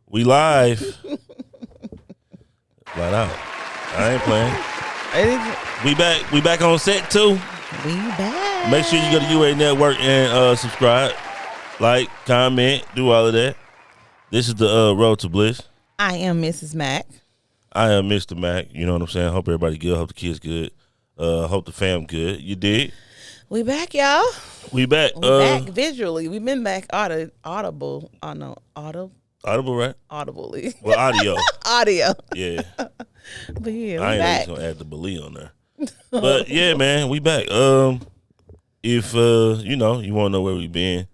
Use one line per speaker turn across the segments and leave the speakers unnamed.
We live. Flat out. I ain't playing. We back. We back on set too.
We back.
Make sure you go to UA Network and subscribe, like, comment, do all of that. This is the Road to Bliss.
I am Mrs. Mac.
I am Mr. Mac. You know what I'm saying? Hope everybody good. Hope the kids good. Hope the fam good. You did?
We back, y'all.
We back.
We back visually. We've been back audible. Oh no,
Audible, right?
audibly.
Well, audio.
Audio.
Yeah.
But yeah, we
I ain't
back.
just gonna add the Bali on there. But yeah, man, we back. If you want to know where we been,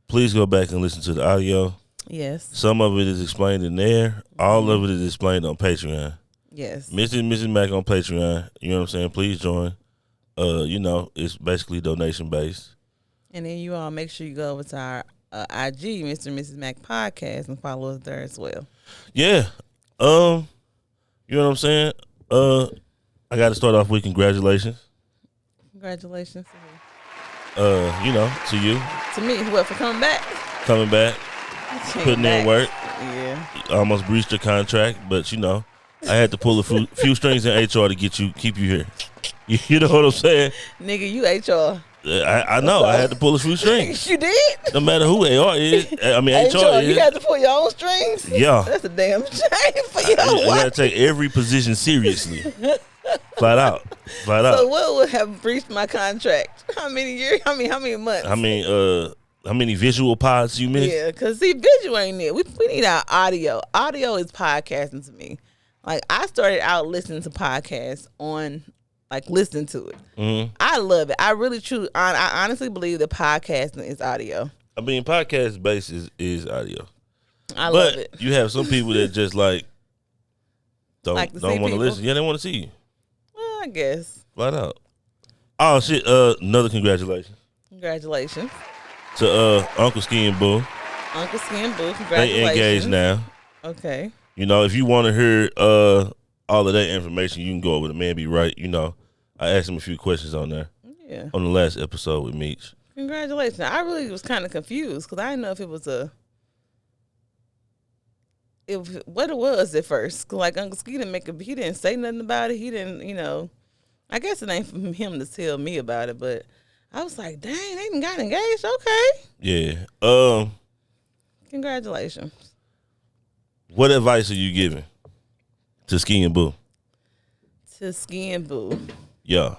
please go back and listen to the audio.
Yes.
Some of it is explained in there. All of it is explained on Patreon.
Yes.
Mr. and Mrs. Mac on Patreon. You know what I'm saying? Please join. It's basically donation based. And
then you all make sure you go over to our IG, Mr. and Mrs. Mac podcast, and follow us there as well.
Yeah. You know what I'm saying? I got to start off with congratulations.
Congratulations.
To you.
To me, what, for coming back?
Coming back. Putting in work.
Yeah.
Almost breached your contract, but I had to pull a few strings in HR to keep you here. You know what I'm saying?
Nigga, you HR.
I know. I had to pull a few strings.
You did?
No matter who AR is. I mean, HR is.
You had to pull your own strings?
Yeah.
That's a damn shame for you.
I got to take every position seriously. Flat out.
So what would have breached my contract? How many years? How many months?
How many visual pods you missed?
Yeah, because see, visual ain't it. We need our audio. Audio is podcasting to me. Like, I started out listening to podcasts on, listening to it. Mm-hmm. I love it. I really, truly, I honestly believe that podcasting is audio.
I mean, podcast base is audio.
I love it.
But you have some people that just, don't want to listen. Yeah, they want to see you.
Well, I guess.
Flat out. Oh, shit. Another congratulations.
Congratulations.
To Uncle Ski and Boo.
Uncle Ski and Boo, congratulations.
They engaged now.
Okay.
If you want to hear all of that information, you can go over to Man Be Right. I asked him a few questions on there.
Yeah.
On the last episode with Meech.
Congratulations. I really was kind of confused because I didn't know if it was what it was at first. Uncle Ski he didn't say nothing about it. He didn't, I guess it ain't for him to tell me about it, but I was like, dang, they done got engaged? Okay.
Yeah.
Congratulations.
What advice are you giving to Ski and Boo?
To Ski and Boo.
Yeah.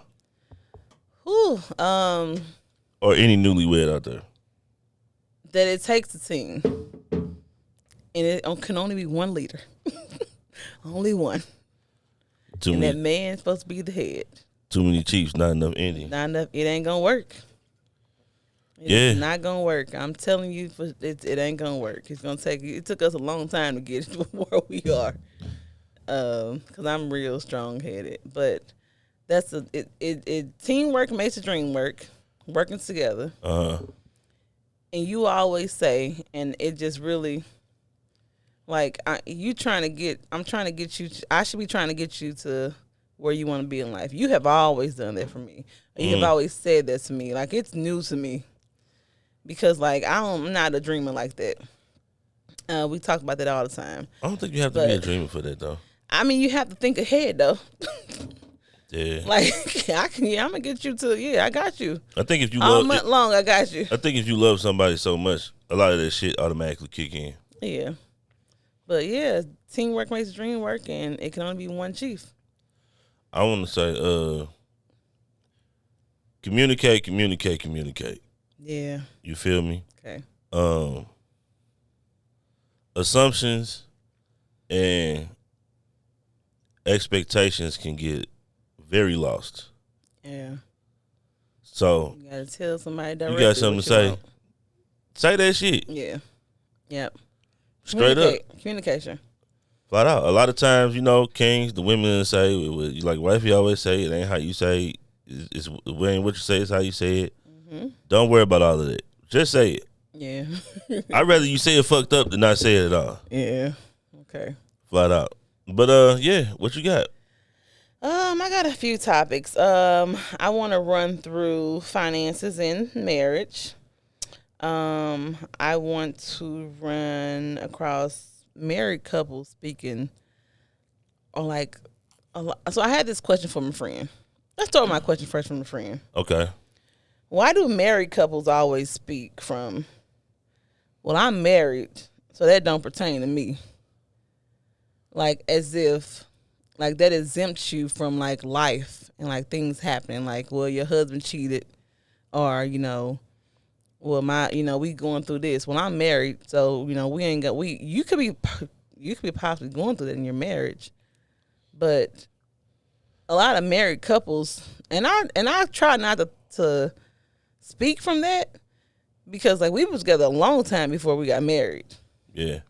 Whew.
Or any newlywed out there.
That it takes a team. And it can only be one leader. Only one. That man's supposed to be the head. Too
many chiefs, not enough Indians.
Not enough. It ain't gonna work. It's not gonna work. I'm telling you, it ain't gonna work. It's gonna take. It took us a long time to get to where we are. Because I'm real strong headed, but that's teamwork makes the dream work. Working together. And you always say, and it just really. I'm trying to get you. I should be trying to get you to where you want to be in life. You have always done that for me. You have always said that to me. It's new to me because I'm not a dreamer like that. We talk about that all the time.
I don't think you have to be a dreamer for that though.
I mean, you have to think ahead though.
Yeah.
I'm gonna get you to. Yeah, I got you.
I think if you
all month long, I got you.
I think if you love somebody so much, a lot of that shit automatically kick in.
Yeah. But yeah, teamwork makes the dream work, and it can only be one chief.
I want to say, communicate.
Yeah.
You feel me?
Okay.
Assumptions and expectations can get very lost.
Yeah.
So
you gotta tell somebody directly.
You got something to say. Say that shit.
Yeah. Yep.
Straight up.
Communication.
Flat out. A lot of times, kings, the women say, like wifey always say, it ain't how you say it. It ain't what you say, it's how you say it. Mm-hmm. Don't worry about all of that. Just say it.
Yeah.
I'd rather you say it fucked up than not say it at all.
Yeah. Okay.
Flat out. But, what you got?
I got a few topics. I want to run through finances in marriage. I want to run across married couples speaking, or like, so I had this question from a friend. Let's start with my question first from a friend.
Okay.
Why do married couples always speak from, well, I'm married, so that don't pertain to me? Like, as if, like, that exempts you from, like, life and, like, things happening. Like, well, your husband cheated, or, well, we going through this. Well, I'm married, so, we ain't got, you could be possibly going through that in your marriage. But a lot of married couples, and I try not to speak from that, because like we was together a long time before we got married.
Yeah.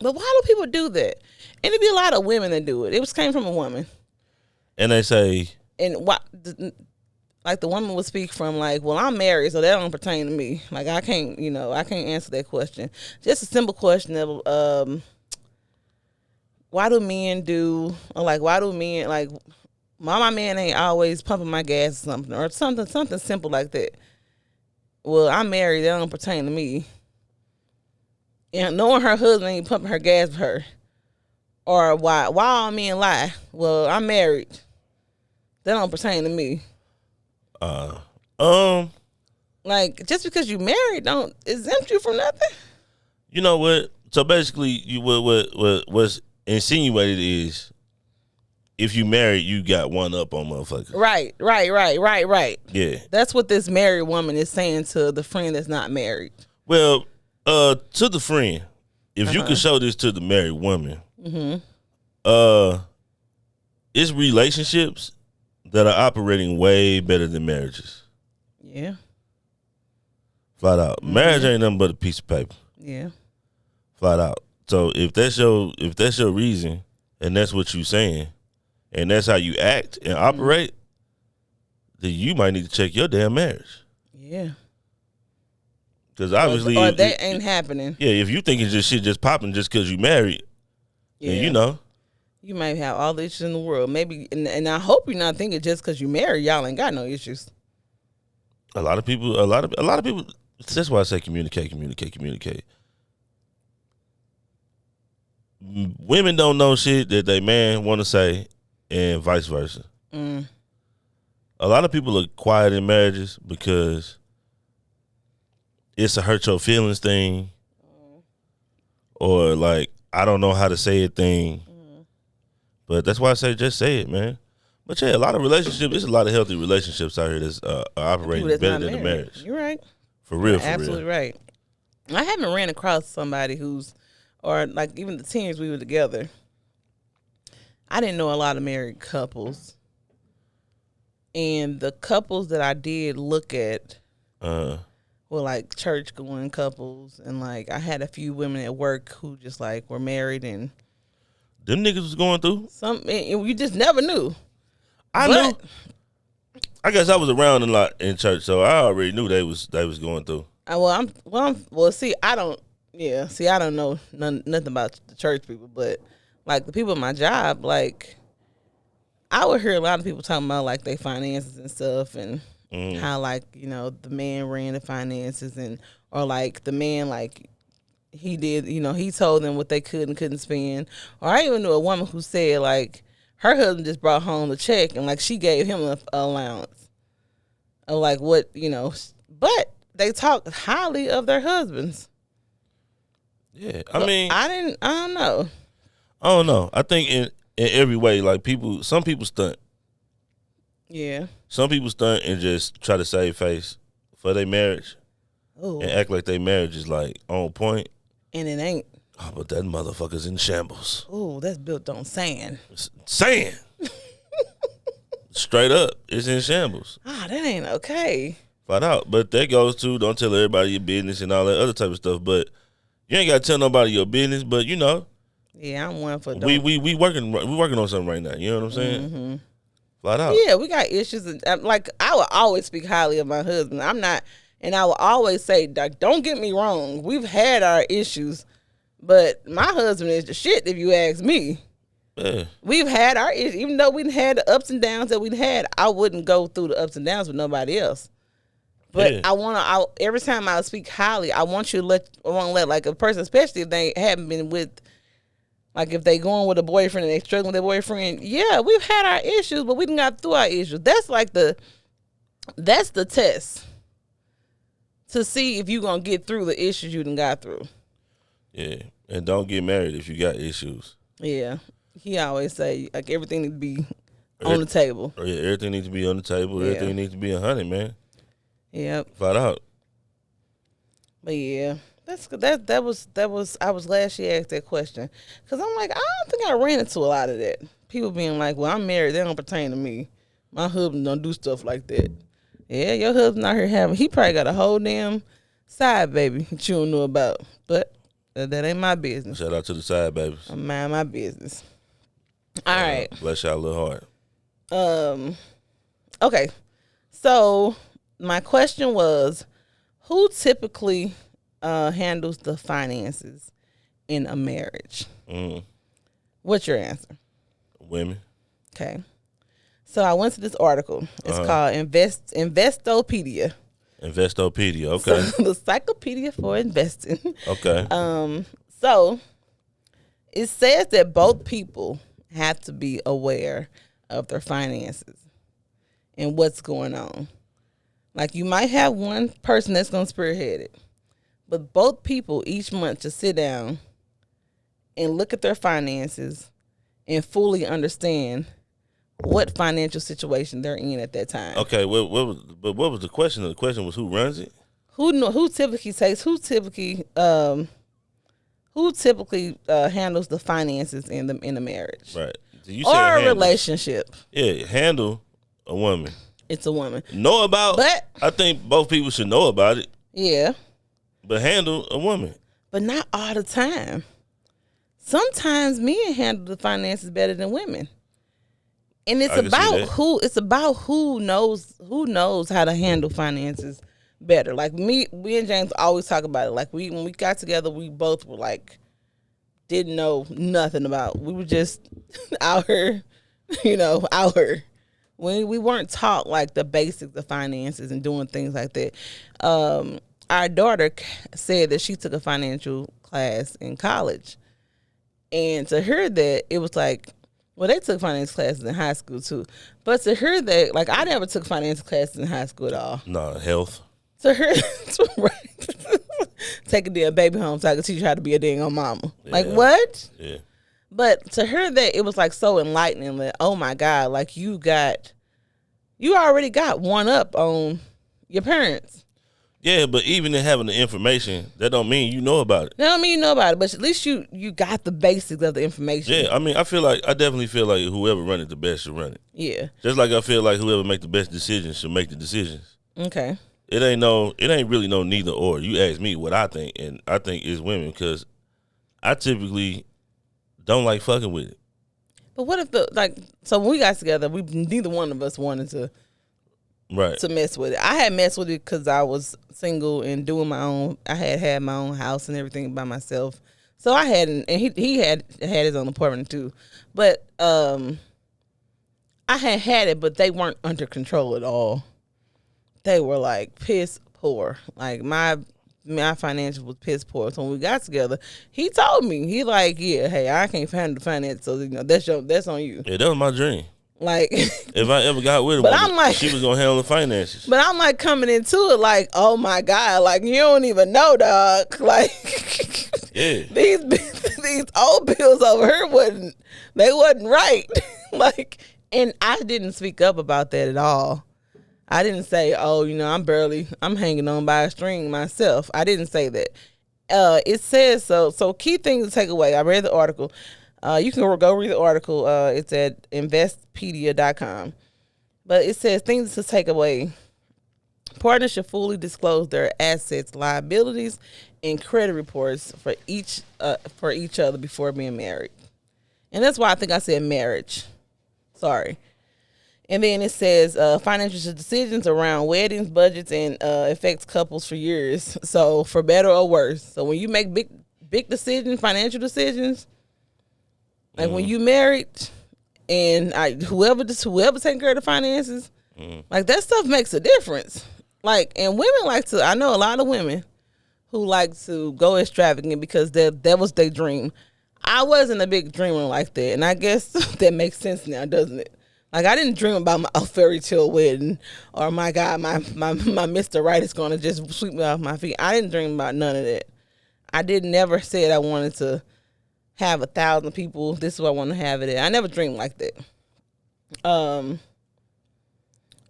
But why do people do that? And it'd be a lot of women that do it. It came from a woman.
And they say,
and why, like the woman would speak from like, well, I'm married, so that don't pertain to me. Like I can't answer that question. Just a simple question of why do men like why my man ain't always pumping my gas or something simple like that. Well, I'm married, that don't pertain to me. And knowing her husband ain't pumping her gas for her. Or why all men lie? Well, I'm married. That don't pertain to me. Like, just because you married don't exempt you from nothing.
You know what? So basically, what's insinuated is, if you married, you got one up on motherfuckers.
Right.
Yeah.
That's what this married woman is saying to the friend that's not married.
Well, to the friend, if you could show this to the married woman, it's relationships that are operating way better than marriages.
Yeah.
Flat out. Marriage ain't nothing but a piece of paper.
Yeah.
Flat out. So if that's your reason, and that's what you saying, and that's how you act and operate, then you might need to check your damn marriage.
Yeah.
Because obviously,
or that ain't happening.
Yeah, if you think it's just shit just popping just because you married, then
you might have all the issues in the world. Maybe, and I hope you're not thinking just because you married, y'all ain't got no issues.
A lot of people. That's why I say communicate. Women don't know shit that they man want to say, and vice versa. A lot of people are quiet in marriages because it's a hurt your feelings thing, or like I don't know how to say it thing. But that's why I say just say it, man. But yeah, a lot of relationships. There's a lot of healthy relationships out here that's operating better than the marriage.
You're right.
For real,
absolutely right. I haven't ran across somebody or like even the 10 years we were together, I didn't know a lot of married couples. And the couples that I did look at were like church going couples, and like I had a few women at work who just like were married, and
them niggas was going through
you just never knew.
I knew. I guess I was around a lot in church, so I already knew they was going through.
I don't know nothing about the church people, but like the people at my job, like I would hear a lot of people talking about like their finances and stuff, and how like the man ran the finances, or like the man like he did, he told them what they could and couldn't spend. Or I even knew a woman who said like her husband just brought home the check and like she gave him an allowance of like what but they talk highly of their husbands.
Yeah, I mean,
I don't know.
I don't know. I think in every way, like some people stunt.
Yeah.
Some people stunt and just try to save face for their marriage.
Ooh.
And act like their marriage is like on point.
And it ain't.
Oh, but that motherfucker's in shambles.
Ooh, that's built on sand.
Sand. Straight up, it's in shambles.
That ain't okay.
Flat out. But that goes to don't tell everybody your business and all that other type of stuff. But you ain't got to tell nobody your business. But
yeah, I'm one for
we working on something right now. You know what I'm saying?
Mm-hmm.
Flat out.
Yeah, we got issues. Like I would always speak highly of my husband. I'm not, and I will always say, like, don't get me wrong. We've had our issues, but my husband is the shit. If you ask me,
yeah.
We've had our issues. Even though we had the ups and downs that we had, I wouldn't go through the ups and downs with nobody else. But I every time I speak highly, I want to let like a person, especially if they haven't been with, like if they going with a boyfriend and they struggling with their boyfriend. Yeah, we've had our issues, but we done got through our issues. That's like that's the test to see if you gonna get through the issues you done got through.
Yeah, and don't get married if you got issues.
Yeah, he always say like everything needs to be on the table.
Yeah, everything needs to be on the table. Yeah. Everything needs to be 100, man.
Yep.
Flat out.
But yeah, that was I was glad she asked that question, because I'm like, I don't think I ran into a lot of that. People being like, well, I'm married, they don't pertain to me. My husband don't do stuff like that. Yeah, your husband out here he probably got a whole damn side baby that you don't know about, but that ain't my business.
Shout out to the side babies.
I mind my business. All right.
Bless y'all a little hard.
Okay. So my question was, who typically handles the finances in a marriage? What's your answer?
Women.
Okay. So I went to this article. It's called Investopedia.
Investopedia, okay.
So, the Encyclopedia for Investing.
Okay.
So it says that both people have to be aware of their finances and what's going on. Like, you might have one person that's going to spearhead it, but both people each month to sit down and look at their finances and fully understand what financial situation they're in at that time.
Okay, what was the question? The question was, who runs it?
Who typically handles the finances in the marriage,
right?
Or a relationship.
Yeah, handle a woman.
It's a woman.
Know about,
but
I think both people should know about it.
Yeah,
but handle a woman. But
not all the time. Sometimes men handle the finances better than women. And it's about who knows how to handle finances better. Like me and James always talk about it. Like when we got together, we both were like, didn't know nothing about. We were just out here, out here. We weren't taught like the basics of finances and doing things like that. Our daughter said that she took a financial class in college, and to her that it was like, well, they took finance classes in high school too, but to her that, like, I never took finance classes in high school at all.
No, health.
To her, right. Take a damn baby home so I can teach you how to be a dang on mama. Yeah. Like, what?
Yeah.
But to her that it was like so enlightening that, oh my God, like you already got one up on your parents.
Yeah, but even in having the information, that don't mean you know about it.
That don't mean you know about it, but at least you got the basics of the information.
Yeah, I mean, I definitely feel like whoever run it the best should run it.
Yeah.
Just like I feel like whoever make the best decisions should make the decisions.
Okay.
It ain't really no neither or. You ask me what I think, and I think it's women, because I typically don't like fucking with it.
But what if so when we got together, neither one of us wanted to mess with it. I had messed with it because I was single and doing my own. I had my own house and everything by myself. So I hadn't, and he had his own apartment too. But I had it, but they weren't under control at all. They were like piss poor. Like my financials was piss poor. So when we got together, he told me, he like, yeah, hey, I can't handle the finance, so that's on you.
Yeah, that was my dream.
Like,
if I ever got with her, she was gonna handle the finances.
But I'm like coming into it like, oh my God, like you don't even know, dog. Like, yeah, these old bills over here wasn't right. Like, and I didn't speak up about that at all. I didn't say, oh, I'm hanging on by a string myself. I didn't say that. It says so key things to take away. I read the article. You can go read the article. It's at investpedia.com. But it says things to take away. Partners should fully disclose their assets, liabilities, and credit reports for each other before being married. And that's why I think I said marriage. Sorry. And then it says financial decisions around weddings, budgets, and affects couples for years. So for better or worse. So when you make big decisions, financial decisions, like when you married, and whoever taking care of the finances, like that stuff makes a difference. Like, and women like to. I know a lot of women who like to go extravagant because that was their dream. I wasn't a big dreamer like that, and I guess that makes sense now, doesn't it? Like, I didn't dream about a fairy tale wedding, or my God, my Mr. Right is going to just sweep me off my feet. I didn't dream about none of that. I never said I wanted to have 1,000 people. This is what I want to have it at. I never dreamed like that.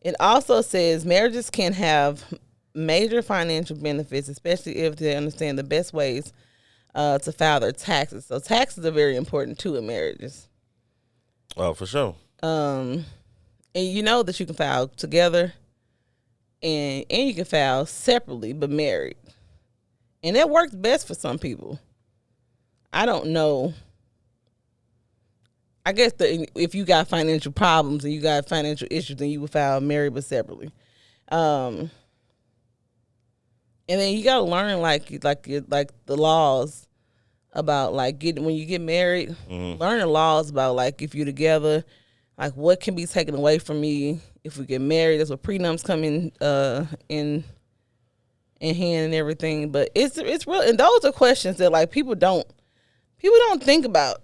It also says marriages can have major financial benefits, especially if they understand the best ways to file their taxes. So taxes are very important too in marriages.
Oh, for sure.
And you know that you can file together and you can file separately but married. And that works best for some people. I don't know. I guess if you got financial problems and you got financial issues, then you would file married but separately. And then you gotta learn like the laws about like when you get married. Mm-hmm. Learn the laws about like if you're together, like what can be taken away from me if we get married. That's what prenups come in hand and everything. But it's real, and those are questions that like people don't think about.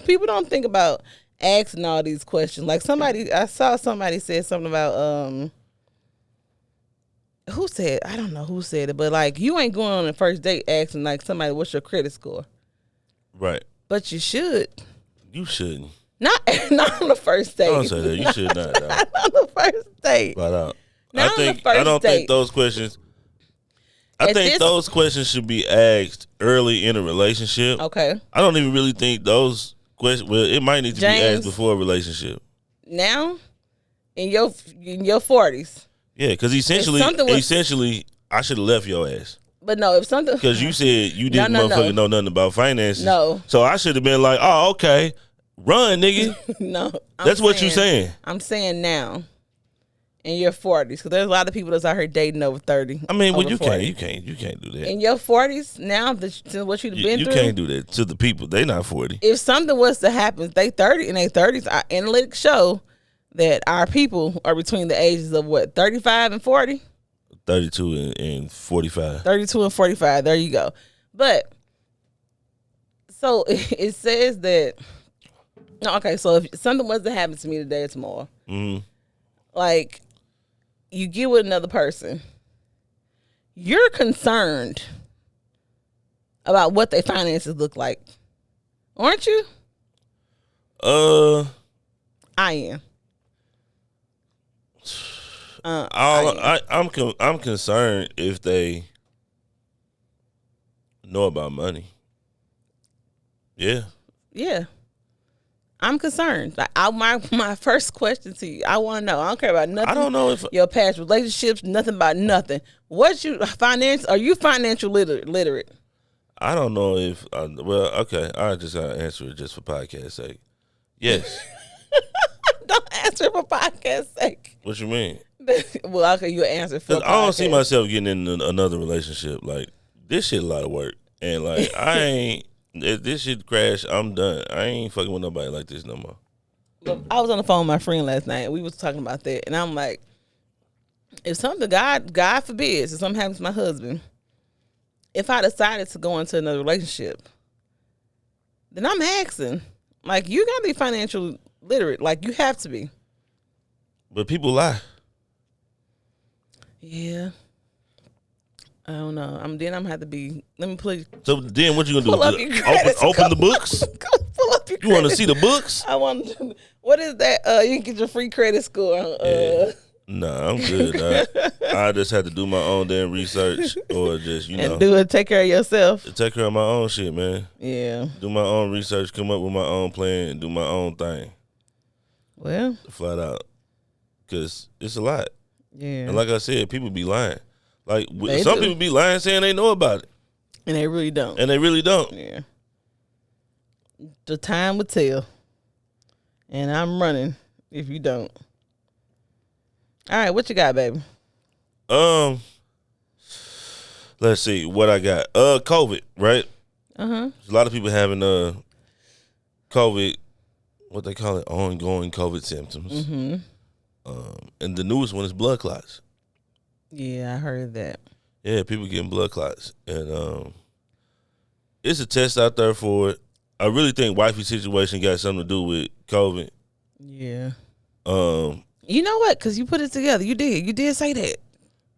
People don't think about asking all these questions. Like I saw somebody said something about who said, I don't know who said it, but like you ain't going on a first date asking like somebody what's your credit score.
Right.
But you should.
You shouldn't.
Not on the first date.
Don't say that. You should not.
Not on the first date.
Flat out.
I don't
think those questions. I think those questions should be asked early in a relationship.
Okay.
I don't even really think those questions. Well, it might need to be asked before a relationship.
Now, in your 40s.
Yeah, because essentially, I should have left your ass.
But no, if something,
because you said you didn't know nothing about finances.
No.
So I should have been like, oh, okay, run, nigga.
No,
that's what you're saying.
I'm saying now. In your 40s, because there's a lot of people that's out here dating over 30.
I mean, well, you can't do that.
In your 40s, now what you've been through,
you can't do that to the people. They not 40.
If something was to happen, they 30 in their 30s. Our analytics show that our people are between the ages of what, 35 and 40.
32 and 45.
32 and 45. There you go. But so it says that. No, okay. So if something was to happen to me today or tomorrow, like. You get with another person, you're concerned about what their finances look like, aren't you? I am.
I'm concerned if they know about money. Yeah.
Yeah. I'm concerned. Like, my first question to you, I want to know. I don't care about nothing.
I don't know if
your past relationships, nothing about nothing. What's your finance? Are you financial literate?
I don't know if. Well, okay. I just gotta answer it just for podcast sake. Yes.
Don't answer it for podcast sake.
What you mean?
Well, okay, you answer for.
I don't see myself getting in another relationship. Like this shit, a lot of work, and like I ain't. If this shit crash, I'm done. I ain't fucking with nobody like this no more.
Look, I was on the phone with my friend last night, and we was talking about that. And I'm like, if something, God forbid, if something happens to my husband, if I decided to go into another relationship, then I'm asking, like, you gotta be financially literate. Like, you have to be.
But people lie.
Yeah. I don't know. Then I'm gonna have to be. Let me play.
So then, what you gonna do? Open the books.
Pull up your.
You want to see the books?
I want. What is that? You can get your free credit score.
Nah, I'm good. I just had to do my own damn research, or just
and do it. Take care of yourself.
Take care of my own shit, man.
Yeah.
Do my own research. Come up with my own plan. And do my own thing.
Well.
Flat out, because it's a lot.
Yeah.
And like I said, people be lying. Like some people be lying saying they know about it.
And they really don't.
Yeah.
The time will tell. And I'm running if you don't. All right, what you got, baby?
Let's see what I got. COVID, right?
Uh-huh.
A lot of people having COVID, what they call it, ongoing COVID symptoms.
Mm-hmm.
And the newest one is blood clots.
Yeah, I heard that.
Yeah, people getting blood clots. And it's a test out there for it. I really think wifey's situation got something to do with COVID.
Yeah. You know what? Because you put it together. You did say that.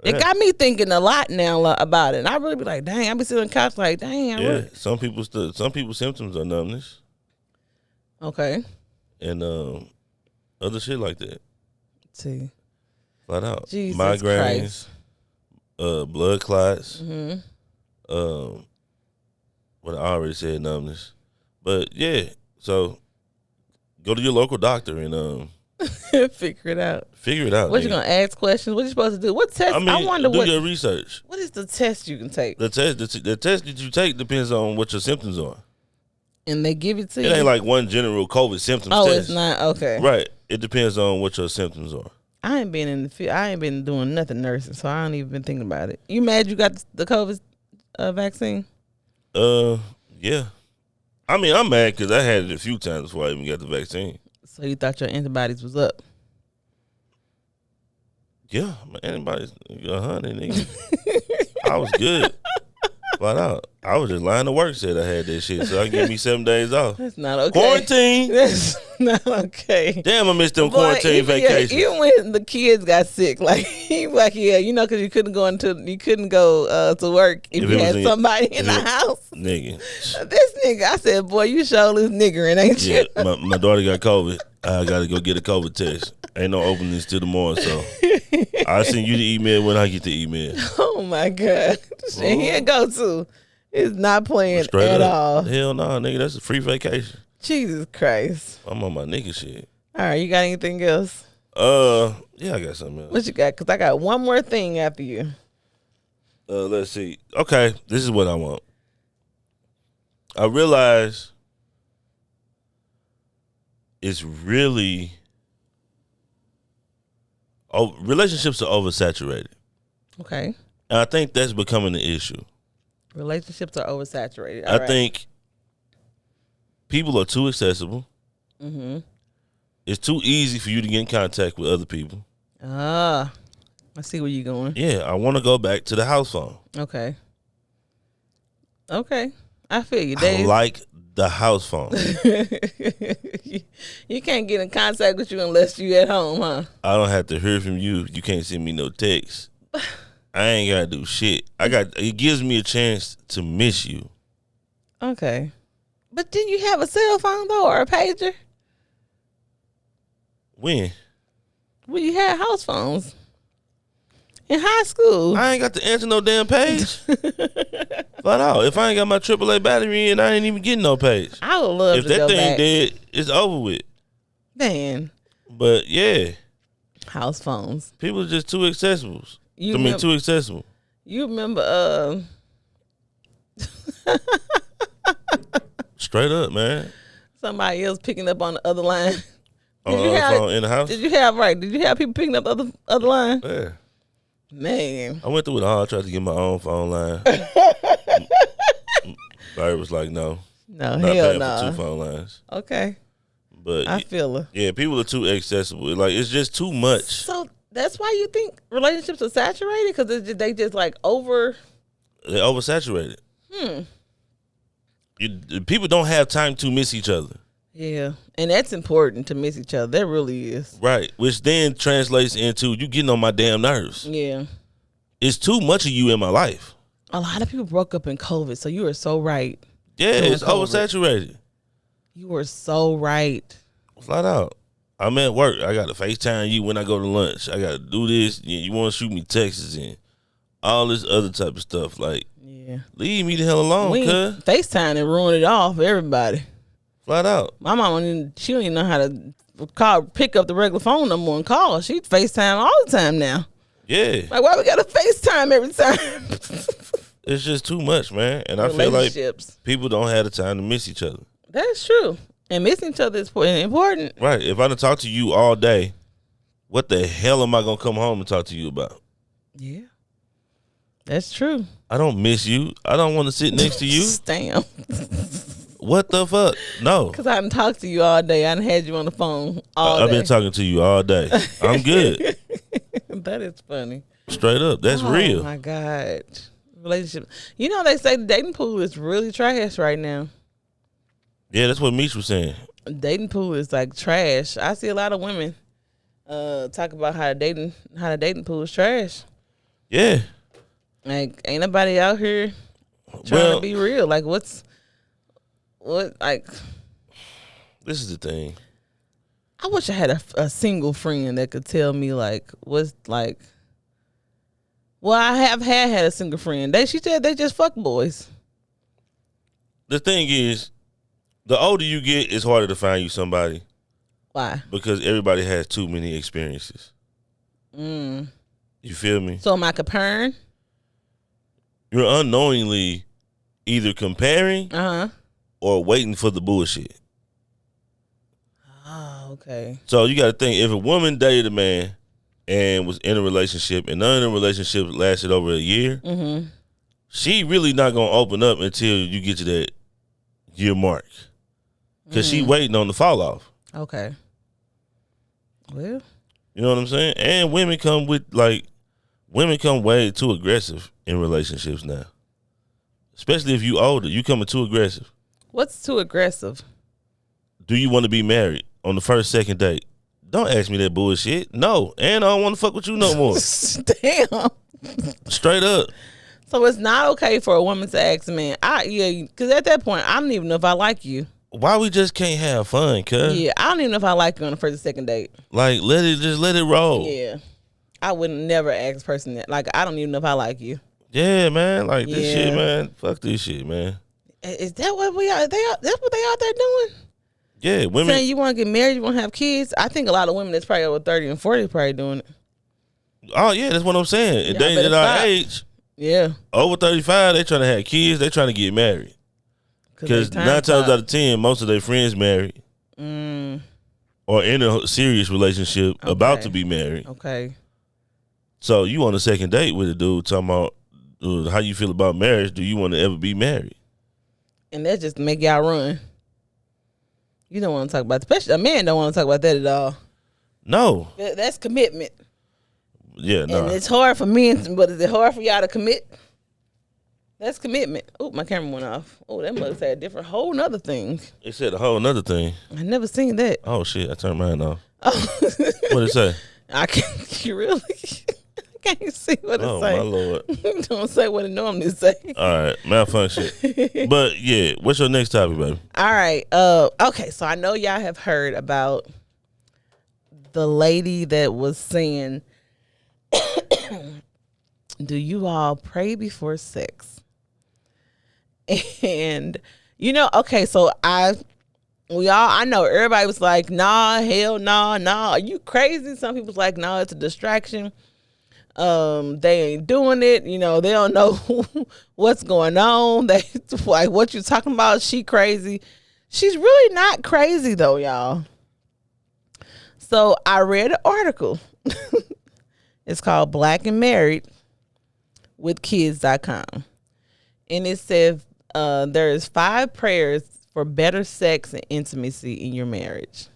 It got me thinking a lot now about it. And I really be like, dang, I be sitting on the couch like, dang.
Some people's symptoms are numbness.
Okay.
And other shit like that.
See.
Flat out.
Jesus
migraines, blood clots. What I already said, numbness. But yeah, so go to your local doctor and
figure it out.
What
you gonna ask questions? What you supposed to do? What test? I wonder
do your research.
What is the test you can take?
The test that you take depends on what your symptoms are.
And they give it to you.
It ain't like one general COVID symptoms test.
Oh, it's not? Okay.
Right. It depends on what your symptoms are.
I ain't been in the field. I ain't been doing nothing nursing, so I don't even been thinking about it. You mad you got the COVID vaccine?
Yeah. I mean, I'm mad because I had it a few times before I even got the vaccine.
So you thought your antibodies was up?
Yeah, my antibodies 100, nigga. I was good. Flat out. I was just lying to work, said I had that shit, so I can give me 7 days off.
That's not okay.
Quarantine.
That's not okay.
Damn, I missed them quarantine vacations.
Yeah, even when the kids got sick, like because you couldn't go to work if you had somebody in the house.
Nigga,
this nigga, I said, boy, you sure is niggering, ain't you?
Yeah, my daughter got COVID. I got to go get a COVID test. Ain't no openings till tomorrow, so I'll send you the email when I get the email.
Oh my God, and here go to. It's not playing at all.
Hell no, nigga. That's a free vacation.
Jesus Christ.
I'm on my nigga shit.
All right, you got anything else?
Yeah, I got something else.
What you got? Because I got one more thing after you.
Let's see. Okay, this is what I want. I realize it's really relationships are oversaturated.
Okay.
And I think that's becoming an issue.
Relationships are oversaturated.
I think people are too accessible. Mm-hmm. It's too easy for you to get in contact with other people.
I see where you're going.
Yeah, I want to go back to the house phone.
Okay. I feel you,
I
Dave.
like the house phone.
You can't get in contact with you unless you at home, huh?
I don't have to hear from you. You can't send me no text. I ain't gotta do shit. It gives me a chance to miss you.
Okay. But didn't you have a cell phone though, or a pager?
When?
Well, you had house phones. In high school.
I ain't got to answer no damn page. Flat out. If I ain't got my AAA battery in, I ain't even getting no page.
I would love to go back.
If that thing dead, it's over with.
Man.
But yeah.
House phones.
People are just too accessible. Too accessible.
You remember
straight up, man.
Somebody else picking up on the other line.
Phone in the house?
Did you have people picking up the other line?
Yeah.
Man.
I went through it all. I tried to get my own phone line. Larry was like, no.
No,
not
hell
paying
no.
for 2 phone lines.
Okay.
But
I feel her.
Yeah, people are too accessible. Like, it's just too much.
So that's why you think relationships are saturated? Because they just like
They're oversaturated. People don't have time to miss each other.
Yeah, and that's important to miss each other. That really is.
Right, which then translates into you getting on my damn nerves.
Yeah.
It's too much of you in my life.
A lot of people broke up in COVID, so you are so right.
Yeah, it's oversaturated.
You are so right.
Flat out. I'm at work. I got to FaceTime you when I go to lunch. I got to do this. You want to shoot me texts and all this other type of stuff. Like,
yeah,
leave me the hell alone, cuz.
FaceTime and ruined it all for everybody.
Flat out.
My mama, she don't even know how to pick up the regular phone no more and call. She FaceTime all the time now.
Yeah.
Like, why we got to FaceTime every time?
It's just too much, man. And I feel like people don't have the time to miss each other.
That's true. And missing each other is important.
Right. If I done talk to you all day, what the hell am I going to come home and talk to you about?
Yeah. That's true.
I don't miss you. I don't want to sit next to you.
Damn.
What the fuck? No.
Because I done talked to you all day. I done had you on the phone all day.
I've been talking to you all day. I'm good.
That is funny.
Straight up, that's real.
Oh my God, relationship. You know they say the dating pool is really trash right now.
Yeah, that's what Meech was saying.
Dating pool is like trash. I see a lot of women talk about how the dating pool is trash.
Yeah.
Like, ain't nobody out here trying to be real. Like, what? Like,
this is the thing.
I wish I had a single friend that could tell me like what's like. Well, I have had a single friend. She said they just fuck boys.
The thing is, the older you get, it's harder to find you somebody.
Why?
Because everybody has too many experiences. You feel me?
So am I comparing?
You're unknowingly either comparing or waiting for the bullshit.
Oh, okay.
So you got to think, if a woman dated a man and was in a relationship and none of the relationships lasted over a year, she really not going to open up until you get to that year mark. Because she waiting on the fall off.
Okay. Well.
You know what I'm saying? And women come way too aggressive in relationships now. Especially if you older. You coming too aggressive.
What's too aggressive?
Do you want to be married on the first, second date? Don't ask me that bullshit. No. And I don't want to fuck with you no more.
Damn.
Straight up.
So it's not okay for a woman to ask a man. Because at that point, I don't even know if I like you.
Why we just can't have fun, cuz?
Yeah, I don't even know if I like you on the first or second date.
Like, let it roll.
Yeah. I would never ask a person that. Like, I don't even know if I like you.
Yeah, man. Like, this shit, man. Fuck this shit, man.
Is that what we are? That's what they out there doing?
Yeah, women.
Saying you want to get married, you want to have kids. I think a lot of women that's probably over 30 and 40 probably doing it.
Oh, yeah, that's what I'm saying. If they at our age, over 35, they trying to have kids, they trying to get married. Because 9 times out of 10, most of their friends married. Or in a serious relationship, about to be married.
Okay.
So you on a second date with a dude talking about how you feel about marriage. Do you want to ever be married?
And that just make y'all run. You don't want to talk about, especially a man don't want to talk about that at all.
No.
That's commitment.
Yeah, no.
And it's hard for men, but is it hard for y'all to commit? That's commitment. Oh, my camera went off. Oh, that must say a whole nother thing.
It said a whole nother thing.
I never seen that.
Oh, shit. I turned mine off. Oh. What did it say?
I can't, you really? I can't see what it say.
Oh, my Lord.
Don't say what it normally say.
All right. Malfunction. But, yeah. What's your next topic, baby?
All right. Okay, so I know y'all have heard about the lady that was saying, do you all pray before sex? And okay, so I know everybody was like, nah, hell nah, are you crazy? Some people's like, no, it's a distraction. They ain't doing it, they don't know what's going on. They like, what you talking about? She crazy. She's really not crazy though, y'all. So I read an article. It's called Black and Married with Kids.com. And it says there is 5 prayers for better sex and intimacy in your marriage.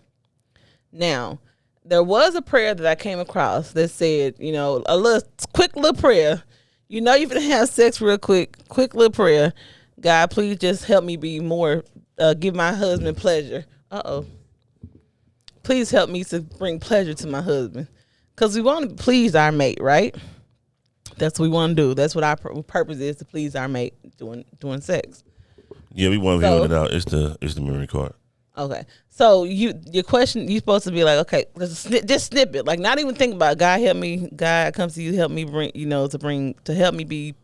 Now, there was a prayer that I came across that said, a quick little prayer. You're going to have sex real quick little prayer. God, please just help me be more, give my husband pleasure. Please help me to bring pleasure to my husband. Because we want to please our mate, right? That's what we want to do. That's what our purpose is, to please our mate doing sex.
Yeah, we want to be on it out. It's the memory card.
Okay. So your question, you're supposed to be like, okay, just snip it. Like, not even think about it. God help me. God comes to you, help me bring, to help me be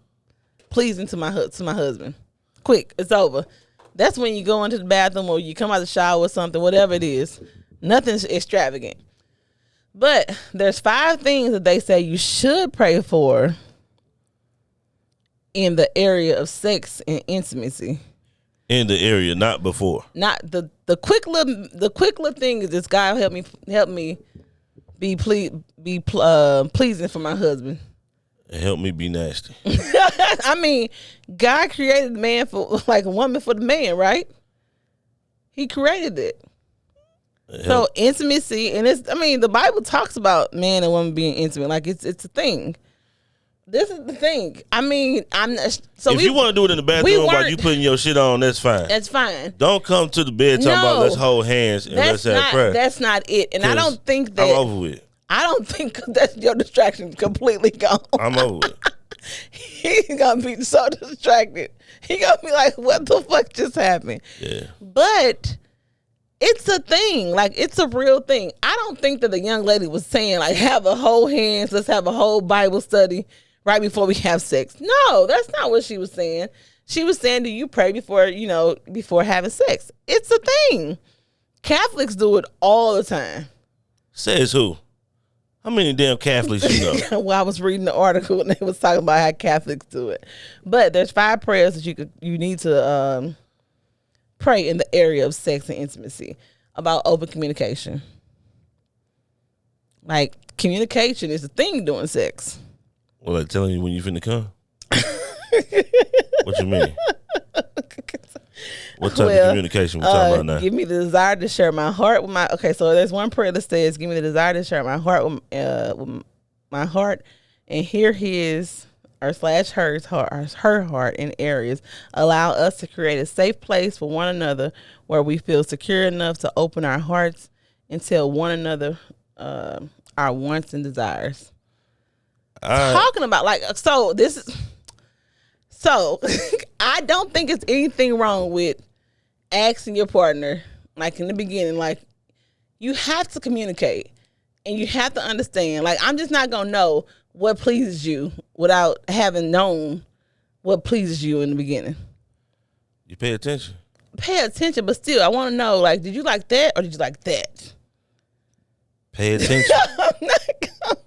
pleasing to my husband. Quick, it's over. That's when you go into the bathroom or you come out of the shower or something, whatever it is. Nothing's extravagant. But there's 5 things that they say you should pray for in the area of sex and intimacy.
In the area, not before.
Not the quick little thing is this: God help me be pleasing for my husband.
Help me be nasty.
I mean, God created the man for a woman for the man, right? He created it. So intimacy, and the Bible talks about man and woman being intimate, like it's a thing. this is the thing. I mean, I'm not, so
if you want to do it in the bathroom while you putting your shit on, that's fine.
That's fine.
Don't come to the bed talking about let's hold hands and let's have prayer.
That's not it. And I don't think that.
I'm over with.
I don't think that's your distraction completely gone.
I'm over it.
He's gonna be so distracted. He gonna be like, "What the fuck just happened?"
Yeah.
But it's a thing. Like, it's a real thing. I don't think that the young lady was saying, like, have a whole hands, let's have a whole Bible study right before we have sex. No, that's not what she was saying. She was saying, do you pray before, before having sex? It's a thing. Catholics do it all the time.
Says who? How many damn Catholics you know?
Well, I was reading the article and they was talking about how Catholics do it. But there's 5 prayers that you need to pray in the area of sex and intimacy about open communication. Like, communication is a thing during sex.
Well, like telling you when you finna come? What you mean? What type of communication we talking about now?
Give me the desire to share my heart with my... Okay, so there's one prayer that says, give me the desire to share my heart with my heart and hear his or / her heart in areas. Allow us to create a safe place for one another where we feel secure enough to open our hearts and tell one another our wants and desires. Talking about so I don't think it's anything wrong with asking your partner, like in the beginning, like you have to communicate and you have to understand. Like, I'm just not gonna know what pleases you without having known what pleases you in the beginning.
You pay attention.
Pay attention, but still, I want to know, like, did you like that or did you like that?
Pay attention.
I'm not gonna.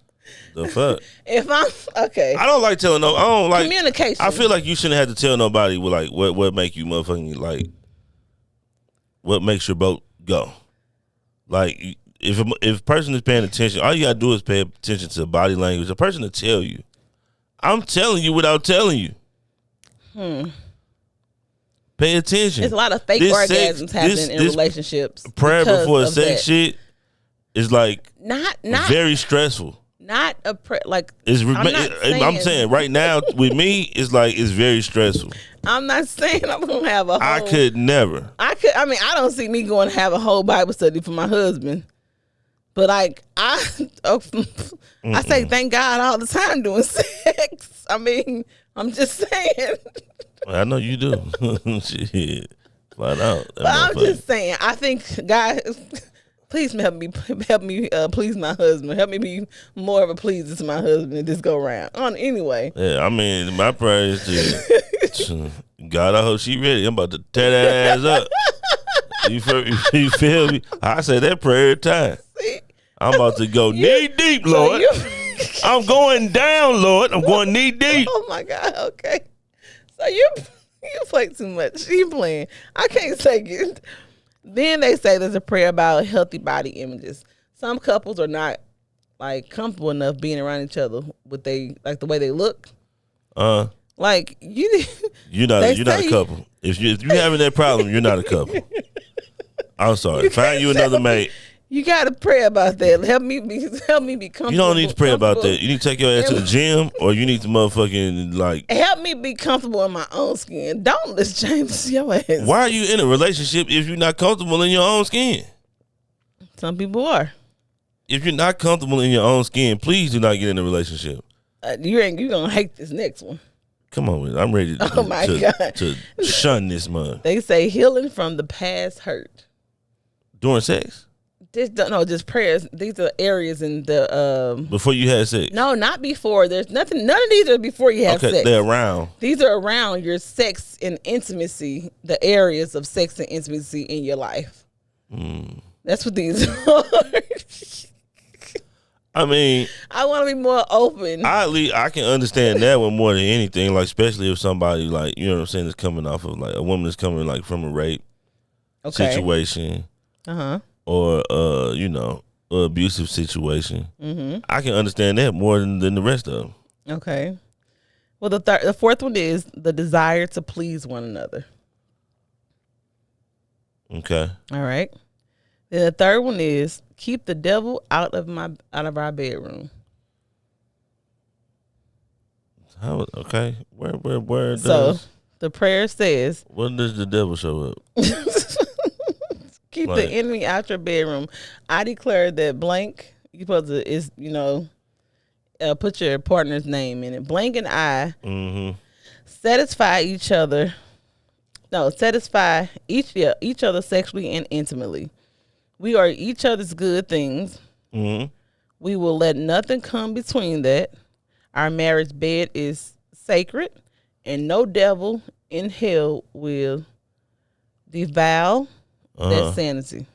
The fuck?
If I'm okay,
I don't like telling no. I don't like
communication.
I feel like you shouldn't have to tell nobody what make you motherfucking like. What makes your boat go? Like, if a person is paying attention, all you gotta do is pay attention to body language. A person to tell you, I'm telling you without telling you. Pay attention.
There's a lot of fake orgasms happening in relationships.
Prayer before sex shit is like
not
very stressful.
Not a prayer like
I'm saying right now with me it's like it's very stressful.
I'm not saying I'm gonna have a whole,
I could never.
I don't see me going to have a whole Bible study for my husband. But like I say thank God all the time doing sex. I mean, I'm just saying.
I know you do. Shit. Flat out.
But I'm just saying, I think God, please help me please my husband. Help me be more of a pleaser to my husband this go round. Anyway.
Yeah, I mean, my prayer is to God, I hope she ready. I'm about to tear that ass up. You feel me? I say that prayer every time. See? I'm about to go knee deep, Lord. I'm going down, Lord. I'm going knee deep.
Oh my God. Okay. So you play too much. You playing. I can't take it. Then they say there's a prayer about healthy body images. Some couples are not like comfortable enough being around each other with the way they look. Like
you're not a couple. If you having that problem, you're not a couple. I'm sorry. Find you another mate.
You gotta pray about that. Help me be comfortable.
You don't need to pray about that. You need to take your ass to the gym, or you need to motherfucking like
help me be comfortable in my own skin. Don't let James your ass.
Why are you in a relationship if you're not comfortable in your own skin?
Some people are.
If you're not comfortable in your own skin, please do not get in a relationship.
You gonna hate this next one.
Come on, man. I'm ready to shun this month.
They say healing from the past hurt.
During sex?
Just prayers. These are areas in the
before you had sex.
No, not before. There's nothing. None of these are before you have sex.
Okay, they're around.
These are around your sex and intimacy. The areas of sex and intimacy in your life. That's what these are.
I mean,
I want to be more open.
I can understand that one more than anything. Like, especially if somebody like you know what I'm saying is coming off of like a woman is coming like from a rape situation. Or abusive situation. I can understand that more than the rest of them.
Okay. Well, the fourth one is the desire to please one another.
Okay.
All right. Then the third one is keep the devil out of our bedroom.
How? Okay. Where
So
does
the prayer says,
when does the devil show up?
keep the enemy out your bedroom. I declare that blank, you supposed to put your partner's name in it. Blank and I satisfy each other. No, satisfy each other sexually and intimately. We are each other's good things. We will let nothing come between that. Our marriage bed is sacred, and no devil in hell will devour that sanity.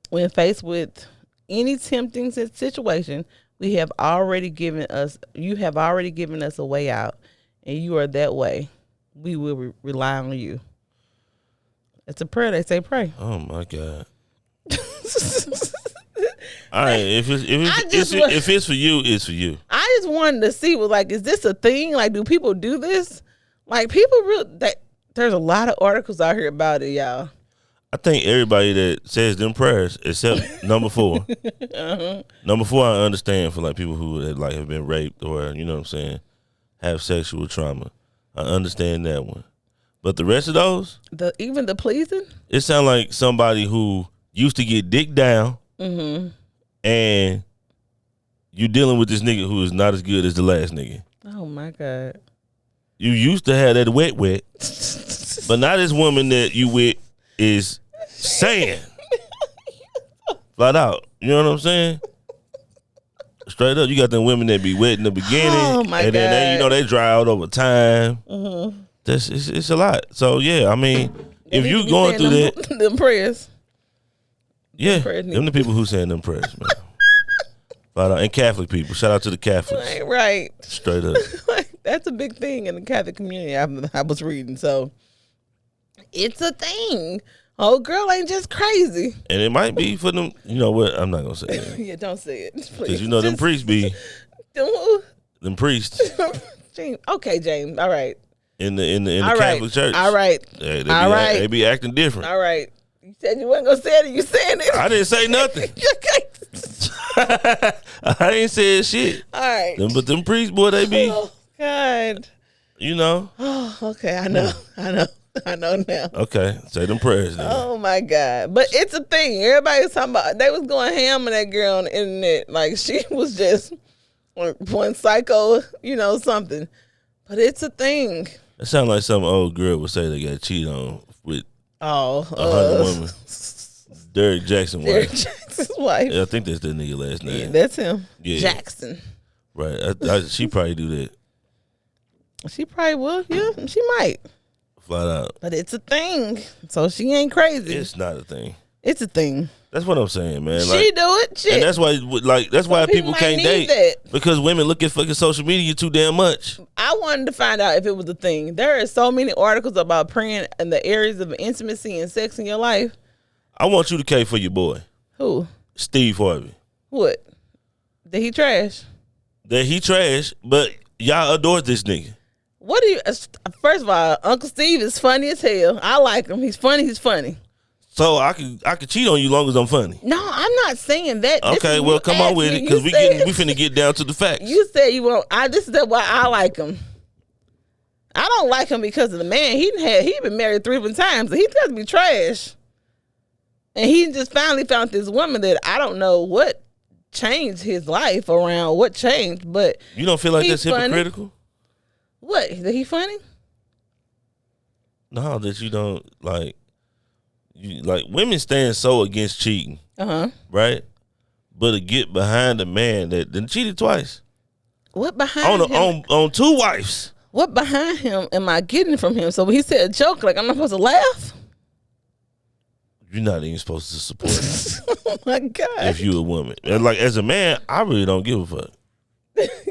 When faced with any tempting situation, you have already given us a way out, and you are that way. We will rely on you. It's a prayer. They say pray.
Oh my God. All right, if it's for you, it's for you.
I just wanted to see, is this a thing? Like, do people do this? Like, there's a lot of articles out here about it, y'all.
I think everybody that says them prayers, except number 4. Number 4, I understand for like people who have been raped or you know what I'm saying, have sexual trauma. I understand that one, but the rest of those,
even the pleasing,
it sounds like somebody who used to get dick down, and you dealing with this nigga who is not as good as the last nigga.
Oh my God!
You used to have that wet, but now this woman that you with is saying flat out. You know what I'm saying? Straight up, you got them women that be wet in the beginning,
and
then they dry out over time. It's a lot. So yeah, I mean, if you going through that,
them prayers,
them the people who saying them prayers, man. Flat out, and Catholic people. Shout out to the Catholics.
Right.
Straight up.
That's a big thing in the Catholic community. I was reading, so it's a thing. Oh, girl ain't just crazy.
And it might be for them. You know what? I'm not gonna say it.
Yeah, don't say it, please.
Because you know them priests be them priests.
James. Okay, James. All right.
In the Catholic Church.
All right.
They be acting different.
All right. You said you wasn't gonna say it, and you saying it.
I didn't say nothing. I ain't said shit.
All right.
But them priests, boy, they be.
Oh God.
You know.
Oh, okay. I know. I know now.
Okay, say them prayers then.
Oh my God. But it's a thing. Everybody was talking about, they was going ham on that girl on the internet. Like, she was just one psycho, something. But it's a thing.
It sounds like some old girl would say they got cheated on with 100 women. Derek Jackson's
wife.
Yeah, I think that's that nigga last name.
Yeah, that's him.
Yeah.
Jackson.
Right. She probably do that.
She probably will. Yeah, she might.
Flat out.
But it's a thing. So she ain't crazy.
It's not a thing.
It's a thing.
That's what I'm saying, man.
She do it. Shit.
And that's why people can't date. That. Because women look at fucking social media too damn much.
I wanted to find out if it was a thing. There are so many articles about praying in the areas of intimacy and sex in your life.
I want you to K for your boy.
Who?
Steve Harvey.
What? That he trash?
That he trash, but y'all adore this nigga.
What do you? First of all, Uncle Steve is funny as hell. I like him. He's funny.
So I could cheat on you long as I'm funny.
No, I'm not saying that.
Okay, well come on with it because we finna get down to the facts.
You said you won't. This is why I like him. I don't like him because of the man. He been married 3 different times. He got to be trash. And he just finally found this woman that I don't know what changed his life around. What changed, but
you don't feel like that's hypocritical?
What? Is he funny?
No, that you don't like. Women stand so against cheating, right? But to get behind a man that then cheated twice.
What behind him?
On 2 wives.
What behind him am I getting from him? So when he said a joke, like I'm not supposed to laugh?
You're not even supposed to support him.
Oh my God!
If you a woman, and as a man, I really don't give a fuck.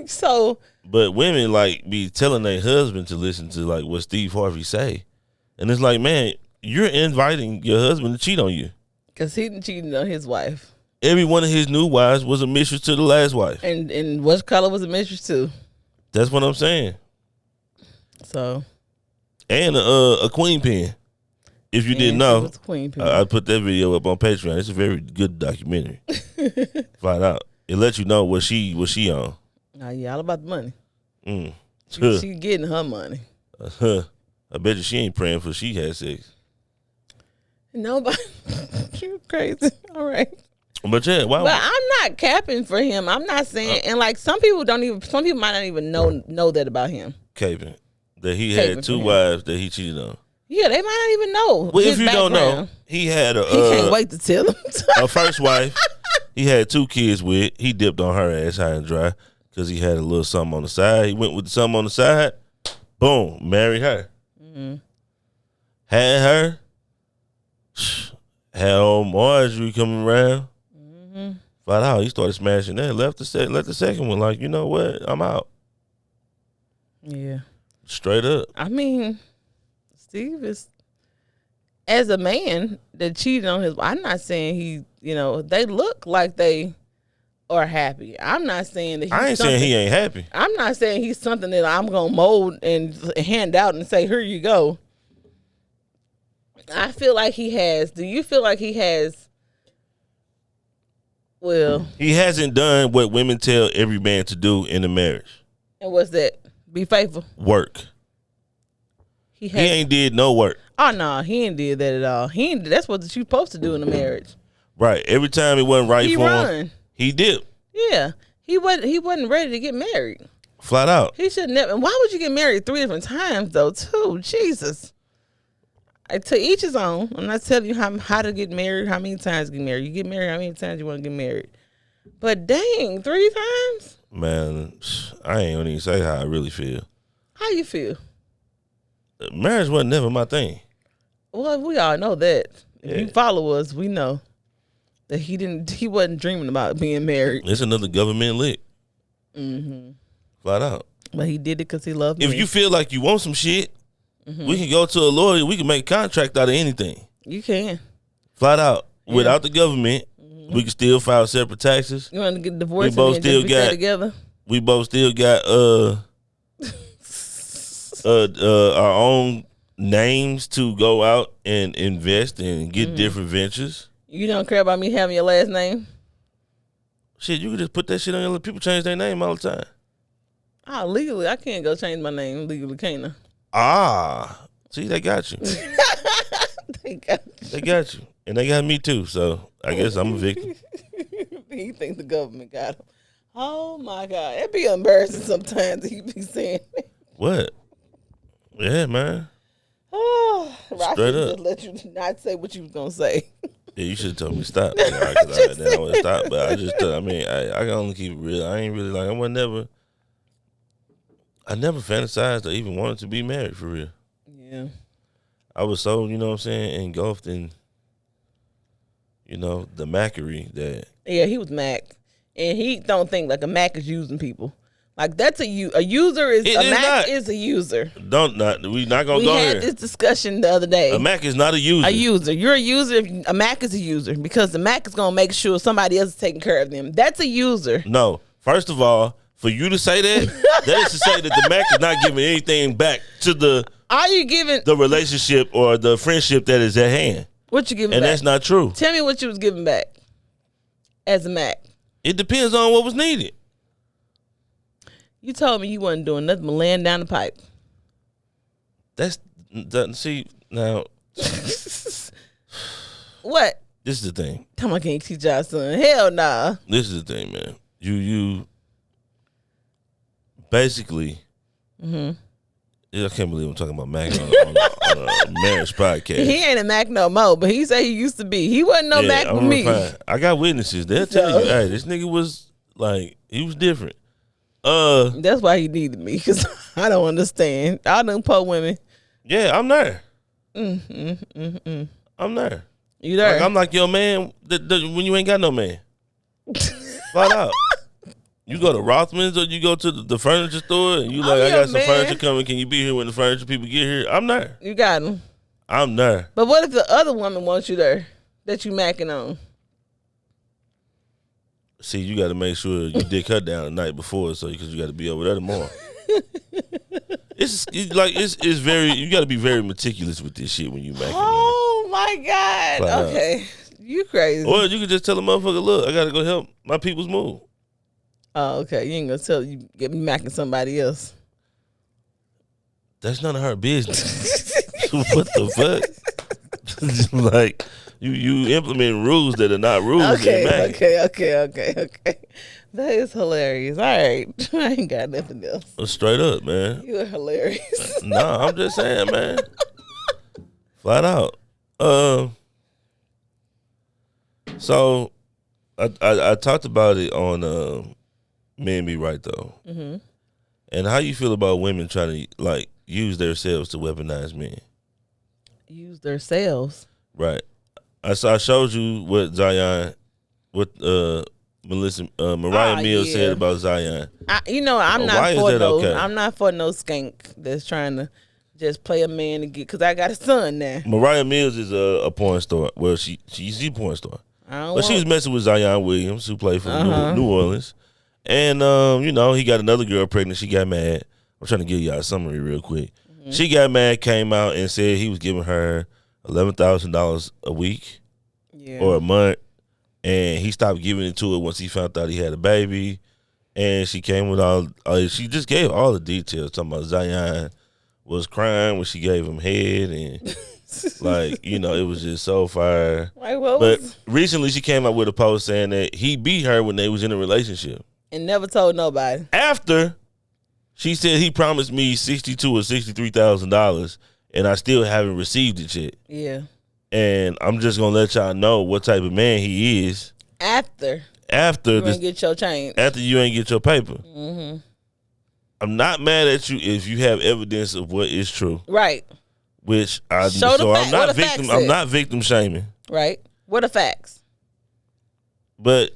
So.
But women be telling their husband to listen to what Steve Harvey say, and it's like, man, you're inviting your husband to cheat on you
because he didn't cheat on his wife.
Every one of his new wives was a mistress to the last wife.
And what color was a mistress to?
That's what I'm saying.
So. And
a queen pin. If you didn't know, I put that video up on Patreon. It's a very good documentary. Find out. It lets you know what she on.
Oh, yeah, all about the money.
She
She getting her money.
I bet you she ain't praying for she had sex.
Nobody. You crazy. All right.
But yeah, why?
But I'm not capping for him. I'm not saying, and like some people might not even know that about him.
Caping. That he had 2 wives that he cheated on.
Yeah, they might not even know.
Well, if you don't know, he had
he can't wait to tell them.
a first wife. He had 2 kids with. He dipped on her ass high and dry because he had a little something on the side. He went with the something on the side. Boom, married her. Mm-hmm. Had her. Had old Marjorie coming around. Mm-hmm. Flat out, he started smashing that. Left the second one like, you know what? I'm out.
Yeah.
Straight up.
I mean, Steve is, as a man that cheated on his, I'm not saying he, they look like they are happy. I'm not saying that he's
I ain't saying he ain't happy.
I'm not saying he's something that I'm going to mold and hand out and say, here you go. I feel like he has. Do you feel like he has? Well,
he hasn't done what women tell every man to do in a marriage.
And what's that? Be faithful.
Work. He ain't did no work.
Oh no, he ain't did that at all. That's what you supposed to do in a marriage.
Right. Every time it wasn't right for him, he dipped.
Yeah, he wasn't ready to get married.
Flat out.
He should never. And why would you get married 3 different times though? Too Jesus. To each his own. I'm not telling you how to get married, how many times to get married. You get married, how many times you want to get married. But dang, 3 times?
Man, I ain't gonna even say how I really feel.
How you feel?
Marriage wasn't never my thing.
Well, we all know that. If you follow us, we know that he wasn't dreaming about being married.
It's another government lick. Mm-hmm. Flat out.
But he did it because he loved me.
If you feel like you want some shit, we can go to a lawyer. We can make a contract out of anything.
You can.
Flat out. Yeah. Without the government, we can still file separate taxes.
You want to get divorced and just stay together?
We both still got our own names to go out and invest and get different ventures.
You don't care about me having your last name?
Shit, you can just put that shit on your. People change their name all the time.
Oh, legally, I can't go change my name. Legally, can't I?
See, they got you.
They
got you. And they got me too, so I guess I'm a victim.
He thinks the government got him. Oh, my God. It'd be embarrassing sometimes he be saying that.
What? Yeah, man.
Oh,
straight up.
Just let you not say what you was going to say.
Yeah, you should have told me to stop. I would stop, but I can only keep it real. I ain't really like, I never fantasized or even wanted to be married for real.
Yeah.
I was so, you know what I'm saying, engulfed in, the Mackery that.
Yeah, he was Mac. And he don't think like a Mac is using people. Like that's a user is a Mac is a user.
We not gonna go here.
We had this discussion the other day.
A Mac is not a user.
A user. You're a user. A Mac is a user because the Mac is gonna make sure somebody else is taking care of them. That's a user.
No. First of all, for you to say that is to say that the Mac is not giving anything back to the.
Are you giving
the relationship or the friendship that is at hand?
What you giving
and
back?
And that's not true.
Tell me what you was giving back as a Mac.
It depends on what was needed.
You told me you wasn't doing nothing but laying down the pipe.
See, now.
What?
This is the thing.
Tell me I can't teach y'all son. Hell nah.
This is the thing, man. You basically, I can't believe I'm talking about Mac on a marriage podcast.
He ain't a Mac no more, but he said he used to be. He wasn't no Mac with me.
I got witnesses. They'll tell you, hey, this nigga was like, he was different.
That's why he needed me, because I don't understand. I done po women.
Yeah, I'm there. I'm there.
You there?
Like, I'm like your man when you ain't got no man. Flat out. You go to Rothman's or you go to the furniture store and you like, I got some furniture coming. Can you be here when the furniture people get here? I'm there.
You got him.
I'm there.
But what if the other woman wants you there that you macking on?
See, you got to make sure you dick her down the night before, because you got to be over there tomorrow. It's very. You got to be very meticulous with this shit when you macking.
Oh my God!
Flat
okay, you crazy.
Or you could just tell a motherfucker, look, I got to go help my people's move.
Oh, okay. You ain't gonna tell you get me macking somebody else.
That's none of her business. What the fuck? Like you implement rules that are not rules.
Okay. That is hilarious. All right, I ain't got nothing else.
Straight up, man.
You are hilarious.
Nah, I'm just saying, man. Flat out. So I talked about it on Men Be Right Though. Mm-hmm. And how you feel about women trying to like use themselves to weaponize men?
Use themselves.
Right. I showed you what Zion, what Mariah Mills said about Zion.
I'm not for no. Okay? I'm not for no skank that's trying to just play a man to get. Because I got a son now.
Mariah Mills is a porn star. Well, she's a porn star. But she was messing with Zion Williams, who played for New Orleans. And, he got another girl pregnant. She got mad. I'm trying to give y'all a summary real quick. Mm-hmm. She got mad, came out, and said he was giving her $11,000 a week or a month. And he stopped giving it to her once he found out he had a baby. And she came with she just gave all the details, talking about Zion was crying when she gave him head. And, it was just so fire. But recently she came out with a post saying that he beat her when they was in a relationship.
And never told nobody.
After she said he promised me $62,000 or $63,000, and I still haven't received it yet.
Yeah.
And I'm just gonna let y'all know what type of man he is.
After you ain't get your change. After
you ain't get your paper. Mm-hmm. I'm not mad at you if you have evidence of what is true.
Right.
Which I'm not victim. I'm not victim shaming.
Right. What are facts?
But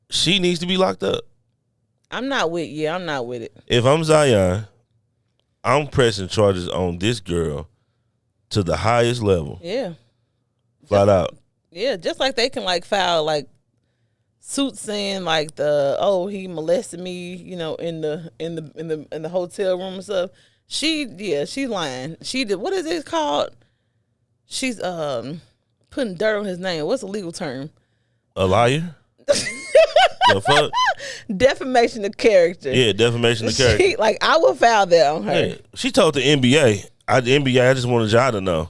she needs to be locked up.
I'm not with it.
If I'm Zion, I'm pressing charges on this girl to the highest level.
Yeah.
Flat out.
Yeah, just like they can file suits saying he molested me, in the hotel room and stuff. She's lying. She did, what is it called? She's putting dirt on his name. What's the legal term?
A liar? The fuck?
Defamation of character.
Yeah, defamation of character.
I would file that on her.
Yeah. She told the NBA. I just wanted y'all to know.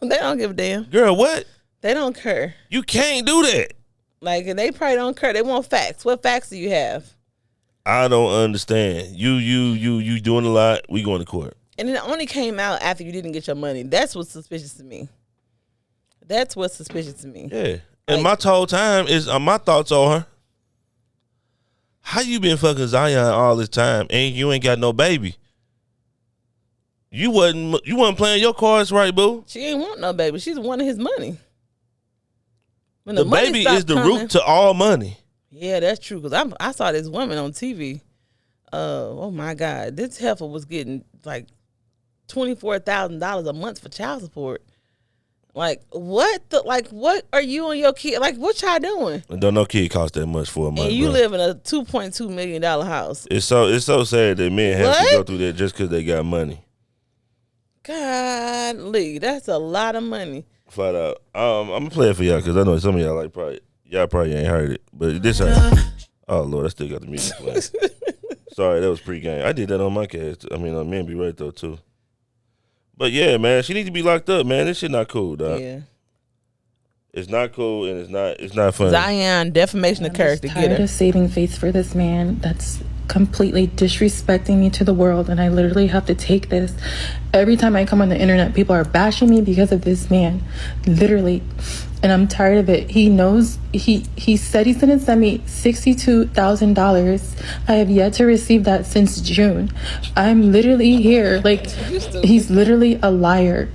They don't give a damn.
Girl, what?
They don't care.
You can't do that.
They probably don't care. They want facts. What facts do you have?
I don't understand. You doing a lot. We going to court.
And it only came out after you didn't get your money. That's what's suspicious to me.
Yeah. And my whole time is my thoughts on her. How you been fucking Zion all this time and you ain't got no baby? You wasn't playing your cards right, boo.
She ain't want no baby. She's wanting his money. When
the baby is the root to all money.
Yeah, that's true. Because I saw this woman on TV. Oh my God, this heifer was getting $24,000 a month for child support. What are you and your kid? What y'all doing?
And don't no kid cost that much for a month.
And you live in a $2.2 million house.
It's so sad that men have to go through that just because they got money.
Golly, that's a lot of money.
Flat out. I'm gonna play it for y'all because I know some of y'all probably ain't heard it, but this. Oh Lord, I still got the music playing. Sorry, that was pre-game. I did that on my cast. I mean, on Men Be Right Though too. But yeah, man, she needs to be locked up, man. This shit not cool, dog. Yeah. It's not cool and it's not fun.
Zion, defamation of character.
I'm tired of saving face for this man that's completely disrespecting me to the world, and I literally have to take this. Every time I come on the internet, people are bashing me because of this man. Literally. And I'm tired of it. He knows he said he's gonna send me $62,000. I have yet to receive that since June. I'm literally here. He's literally a liar.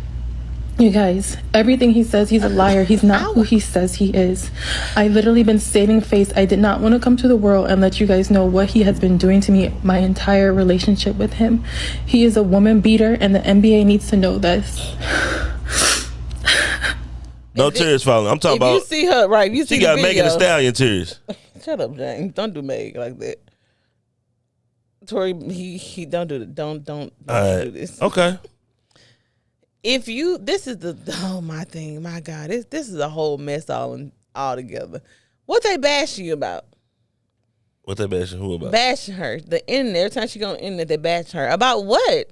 You guys, everything he says, he's a liar. He's not who he says he is. I literally been saving face. I did not want to come to the world and let you guys know what he has been doing to me my entire relationship with him. He is a woman beater, and the NBA needs to know this.
No tears falling. I'm talking about.
You see her, right? You see
she got Megan Thee Stallion tears.
Shut up, James. Don't do Meg like that. Tori, he don't do that. Don't do this.
Okay.
This is my thing. My God, this is a whole mess all together. What they bash you about?
What they bashing who about?
Bashing her. The internet. Every time she go on the internet, they bash her. About what?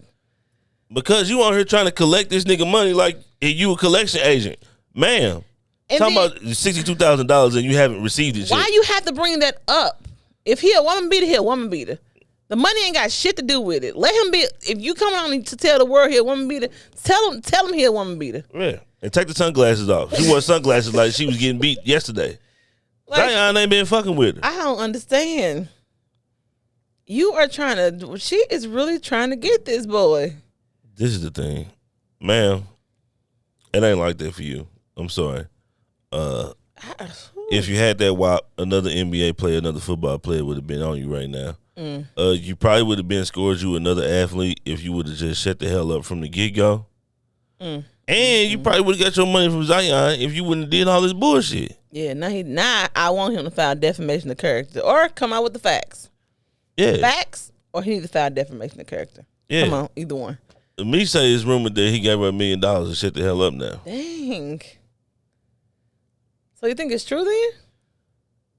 Because you on here trying to collect this nigga money like you a collection agent. Ma'am. Talking about $62,000 and you haven't received it yet.
Why you have to bring that up? If he a woman beater, he a woman beater. The money ain't got shit to do with it. Let him be. If you come on to tell the world he a woman beater, tell him he a woman beater.
Yeah. And take the sunglasses off. She wore sunglasses like she was getting beat yesterday. Zion ain't been fucking with her.
I don't understand. You are trying to. She is really trying to get this boy.
This is the thing, ma'am. It ain't like that for you. I'm sorry. If you had that WAP, another NBA player, another football player would have been on you right now. You probably would have been scored you another athlete if you would have just shut the hell up from the get-go. And you probably would have got your money from Zion if you wouldn't have did all this bullshit.
Yeah, now I want him to file defamation of character or come out with the facts.
Yeah.
Facts or he needs to file defamation of character.
Yeah.
Come on, either one.
Me say it's rumored that he gave her $1 million and shut the hell up now.
Dang. So you think it's true then?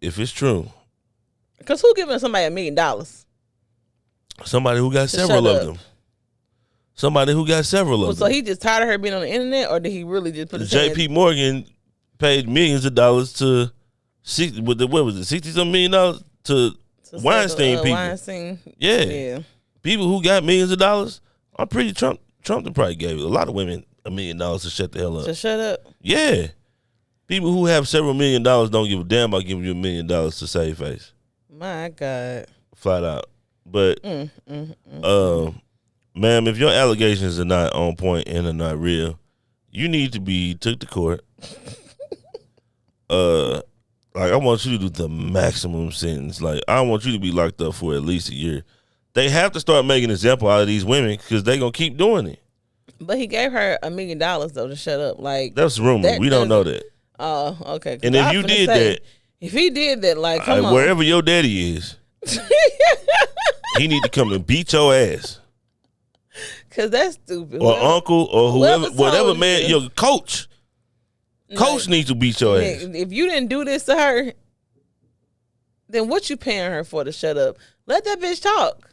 If it's true.
Because who giving somebody $1 million?
Somebody who got several of them. Somebody who got several of them.
So he just tired of her being on the internet, or did he really just put his
J.P. Morgan paid millions of dollars to $60-some million to Weinstein people.
Weinstein.
Yeah. People who got millions of dollars. I'm pretty Trump probably gave a lot of women $1 million to shut the hell up.
To shut up.
Yeah. People who have several $1 million don't give a damn about giving you $1 million to save face.
My God.
Flat out. But ma'am, if your allegations are not on point and are not real, you need to be took to court. Like I want you to do the maximum sentence. Like I want you to be locked up for at least a year. They have to start making an example out of these women because they're gonna keep doing it.
But he gave her $1 million though to shut up. Like
that's rumor. We don't know that.
Oh, okay.
And if you did that,
if he did that, like come on,
wherever your daddy is, he need to come and beat your ass.
Cause that's stupid.
Or uncle or whatever man, your coach. Coach needs to beat your ass.
If you didn't do this to her, then what you paying her for to shut up? Let that bitch talk.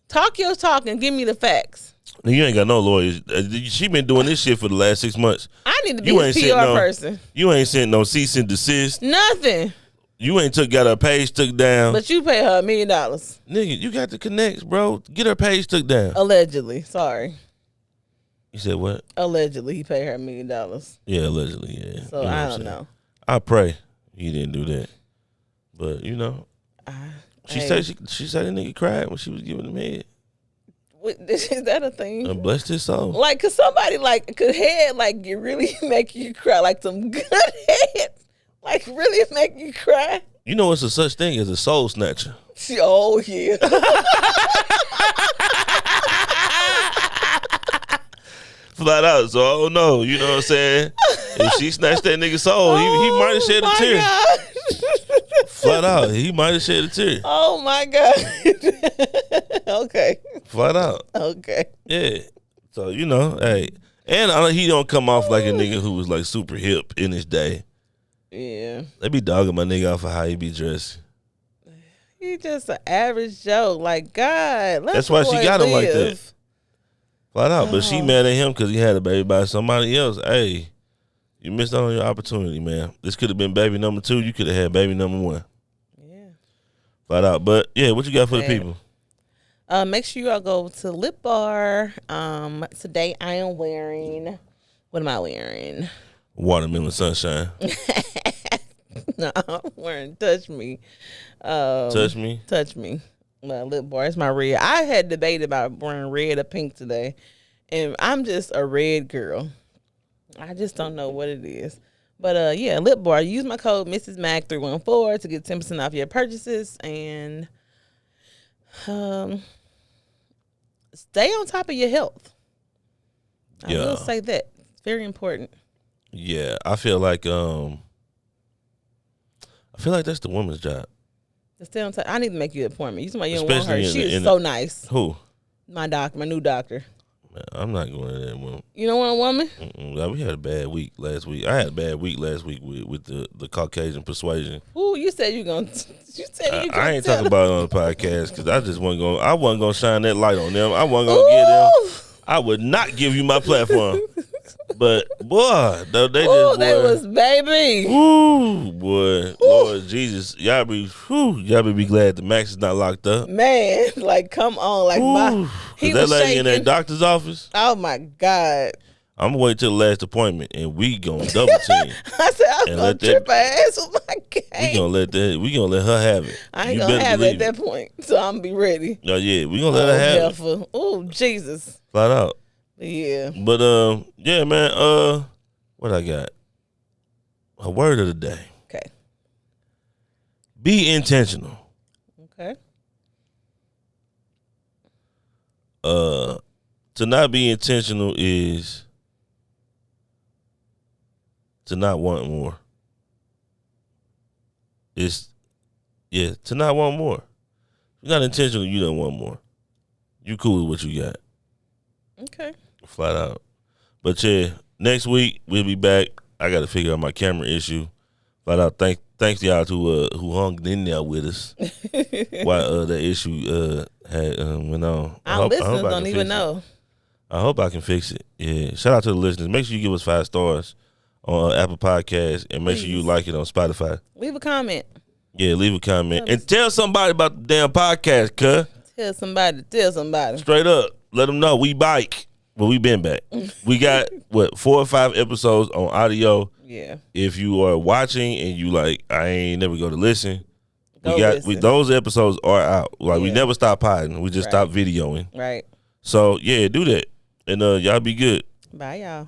Talk your talk and give me the facts.
You ain't got no lawyers. She been doing this shit for the last 6 months.
I need to be a PR person.
You ain't sent no cease and desist.
Nothing.
You ain't got her page took down.
But you pay her $1 million.
Nigga, you got the connects, bro. Get her page took down.
Allegedly. Sorry.
You said what?
Allegedly, he paid her $1 million.
Yeah, allegedly, yeah.
So I don't know.
I pray he didn't do that. But you know, she said the nigga cried when she was giving him head.
Is that a thing?
And blessed his soul.
Like, cause somebody could head you really make you cry, like some good head, like really make you cry.
You know, it's a such thing as a soul snatcher.
Oh yeah.
Flat out. So I don't know. You know what I'm saying? If she snatched that nigga's soul, he might have shed a tear.
God.
Flat out, he might have shed a tear.
Oh my God. Okay.
Flat out.
Okay.
Yeah. So you know, hey, and he don't come off like a nigga who was like super hip in his day.
Yeah.
They be dogging my nigga off for how he be dressed.
He just an average Joe. Like God.
That's why she got him like that. Flat out, but she mad at him because he had a baby by somebody else. Hey, you missed out on your opportunity, man. This could have been baby number 2. You could have had baby number 1.
Yeah.
Flat out. But yeah, what you got for the people?
Make sure you all go to Lip Bar. Today I am wearing. What am I wearing?
Watermelon Sunshine.
No, I'm wearing Touch Me.
Touch Me.
Touch Me. My Lip Bar. It's my red. I had debated about wearing red or pink today, and I'm just a red girl. I just don't know what it is. But yeah, Lip Bar. Use my code MrMrsMcGill to get 10% off your purchases, and stay on top of your health. I will say that. It's very important.
Yeah, I feel like that's the woman's job.
To stay on top. I need to make you an appointment. You don't want her.
Especially
She is so nice.
Who?
My doctor, my new doctor.
Man, I'm not going to that woman.
You don't want a woman?
Mm-mm. We had a bad week last week. I had a bad week last week with the Caucasian persuasion.
Ooh, you said you gonna. You said you gonna.
I ain't talking about it on the podcast because I just wasn't going. I wasn't gonna shine that light on them. I wasn't gonna give them. I would not give you my platform. But boy, they just
they was baby.
Ooh, boy, Lord Jesus, y'all be glad the Max is not locked up.
Man, like come on, like he
that
was
lady
shaking.
in that doctor's office.
Oh my God.
I'm gonna wait till the last appointment and we gonna double team.
I said I'm gonna trip her ass with my game.
We gonna let her have it.
I ain't gonna have it at that point, so I'm gonna be ready.
Oh yeah, we gonna let her have it.
Oh Jesus.
Flat out.
Yeah.
But yeah, man. What I got? A word of the day.
Okay.
Be intentional.
Okay.
To not be intentional is to not want more. To not want more. If you're not intentional, you don't want more. You cool with what you got.
Okay.
Flat out. But yeah, next week we'll be back. I got to figure out my camera issue. Flat out. Thanks to y'all who hung in there with us while that issue had went on.
Our listeners don't even know.
I hope I can fix it. Yeah. Shout out to the listeners. Make sure you give us 5 stars on Apple Podcasts and make sure you like it on Spotify.
Leave a comment.
Yeah, leave a comment. And tell somebody about the damn podcast, cuz.
Tell somebody.
Straight up. Let them know we bike. Well, we been back. We got, 4 or 5 episodes on audio.
Yeah.
If you are watching and you like, I ain't never go to listen. Those episodes are out. Like, we never stop hiding. We just stopped videoing.
Right.
So, yeah, do that. And y'all be good.
Bye, y'all.